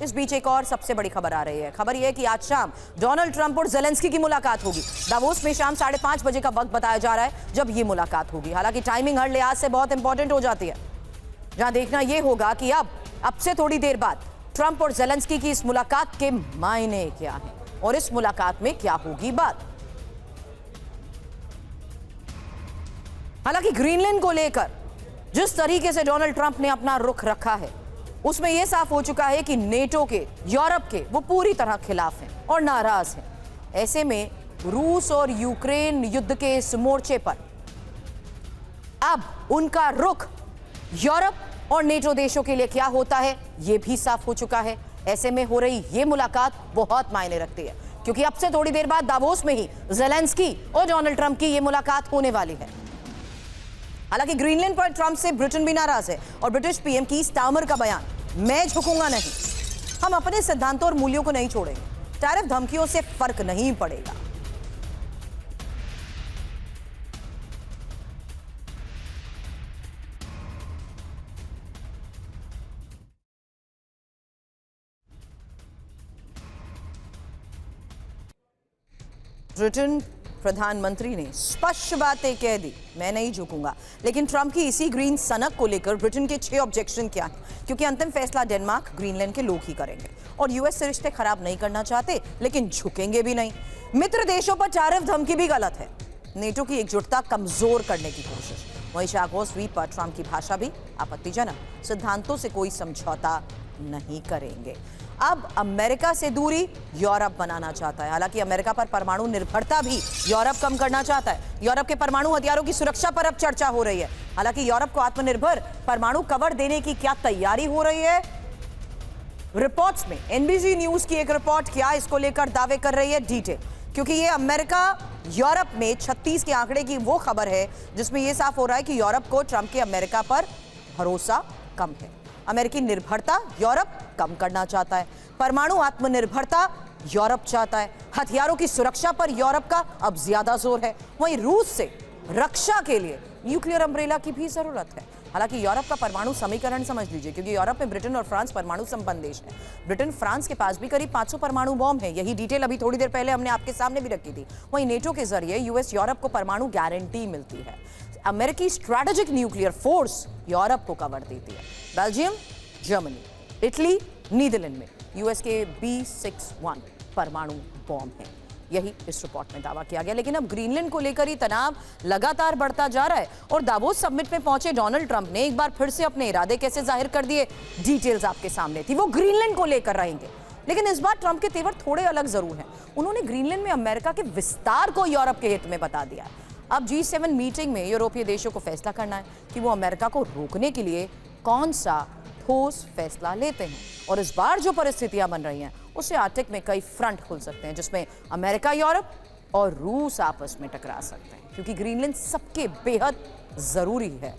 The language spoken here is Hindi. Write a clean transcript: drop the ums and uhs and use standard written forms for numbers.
इस बीच एक और सबसे बड़ी खबर आ रही है। खबर यह है कि आज शाम डोनाल्ड ट्रंप और ज़ेलेंस्की की मुलाकात होगी। दावोस में शाम 5:30 बजे का वक्त बताया जा रहा है जब ये मुलाकात होगी। हालांकि टाइमिंग हर लिहाज से बहुत इंपॉर्टेंट हो जाती है, जहां देखना यह होगा कि अब से थोड़ी देर बाद ट्रंप और ज़ेलेंस्की की इस मुलाकात के मायने क्या हैं और इस मुलाकात में क्या होगी बात। हालांकि ग्रीनलैंड को लेकर जिस तरीके से डोनाल्ड ट्रंप ने अपना रुख रखा है उसमें यह साफ हो चुका है कि नेटो के, यूरोप के वो पूरी तरह खिलाफ हैं और नाराज हैं। ऐसे में रूस और यूक्रेन युद्ध के इस मोर्चे पर अब उनका रुख यूरोप और नेटो देशों के लिए क्या होता है यह भी साफ हो चुका है। ऐसे में हो रही यह मुलाकात बहुत मायने रखती है, क्योंकि अब से थोड़ी देर बाद दावोस में ही ज़ेलेंस्की और डोनाल्ड ट्रंप की यह मुलाकात होने वाली है। हालांकि ग्रीनलैंड पर ट्रंप से ब्रिटेन भी नाराज है और ब्रिटिश पीएम की स्टार्मर का बयान, मैं झुकूंगा नहीं, हम अपने सिद्धांतों और मूल्यों को नहीं छोड़ेंगे, टैरिफ धमकियों से फर्क नहीं पड़ेगा। ब्रिटेन प्रधानमंत्री ने स्पष्ट बातें कह दी, मैं नहीं झुकूंगा। लेकिन ट्रंप की इसी ग्रीन सनक को लेकर ब्रिटेन के 6 ऑब्जेक्शन क्या हैं, क्योंकि अंतिम फैसला डेनमार्क, ग्रीनलैंड के लोग ही करेंगे और यूएस से रिश्ते खराब नहीं करना चाहते लेकिन झुकेंगे भी नहीं। मित्र देशों पर टैरिफ धमकी भी गलत है, नेटो की एकजुटता कमजोर करने की कोशिश। वहीं चागोस द्वीप पर ट्रंप की भाषा भी आपत्तिजनक, सिद्धांतों से कोई समझौता नहीं करेंगे। अब अमेरिका से दूरी यूरोप बनाना चाहता है। हालांकि अमेरिका पर परमाणु निर्भरता भी यूरोप कम करना चाहता है। यूरोप के परमाणु हथियारों की सुरक्षा पर अब चर्चा हो रही है। हालांकि यूरोप को आत्मनिर्भर परमाणु कवर देने की क्या तैयारी हो रही है, रिपोर्ट्स में एनबीसी न्यूज की एक रिपोर्ट क्या इसको लेकर दावे कर रही है डिटेल, क्योंकि ये अमेरिका यूरोप में 36 के आंकड़े की वो खबर है जिसमें यह साफ हो रहा है कि यूरोप को ट्रंप के अमेरिका पर भरोसा कम है। अमेरिकी निर्भरता यूरोप कम करना चाहता है, परमाणु आत्मनिर्भरता यूरोप चाहता है, हथियारों की सुरक्षा पर यूरोप का अब ज्यादा जोर है। वहीं रूस से रक्षा के लिए न्यूक्लियर अम्ब्रेला की भी जरूरत है। हालांकि यूरोप का परमाणु समीकरण समझ लीजिए, क्योंकि यूरोप में ब्रिटेन और फ्रांस परमाणु संपन्न देश है। ब्रिटेन, फ्रांस के पास भी करीब 500 परमाणु बॉम्ब है। यही डिटेल अभी थोड़ी देर पहले हमने आपके सामने भी रखी थी। वहीं नेटो के जरिए यूएस यूरोप को परमाणु गारंटी मिलती है। अमेरिकी स्ट्रैटेजिक न्यूक्लियर फोर्स यूरोप को कवर देती है। बेल्जियम, जर्मनी, इटली, नीदरलैंड में यूएस के B61 परमाणु बॉम्ब हैं। यही इस रिपोर्ट में दावा किया गया। लेकिन अब ग्रीनलैंड को लेकर ही तनाव लगातार बढ़ता जा रहा है और दावोस समिट में पहुंचे डोनाल्ड ट्रंप ने एक बार फिर से अपने इरादे कैसे जाहिर कर दिए। डिटेल्स आपके सामने थी, वो ग्रीनलैंड को लेकर रहेंगे। लेकिन इस बार ट्रंप के तेवर थोड़े अलग जरूर हैं। उन्होंने ग्रीनलैंड में अमेरिका के विस्तार को यूरोप के हित में बता दिया। अब G7 मीटिंग में यूरोपीय देशों को फैसला करना है कि वो अमेरिका को रोकने के लिए कौन सा ठोस फैसला लेते हैं। और इस बार जो परिस्थितियां बन रही हैं उससे आर्कटिक में कई फ्रंट खुल सकते हैं, जिसमें अमेरिका, यूरोप और रूस आपस में टकरा सकते हैं, क्योंकि ग्रीनलैंड सबके बेहद जरूरी है।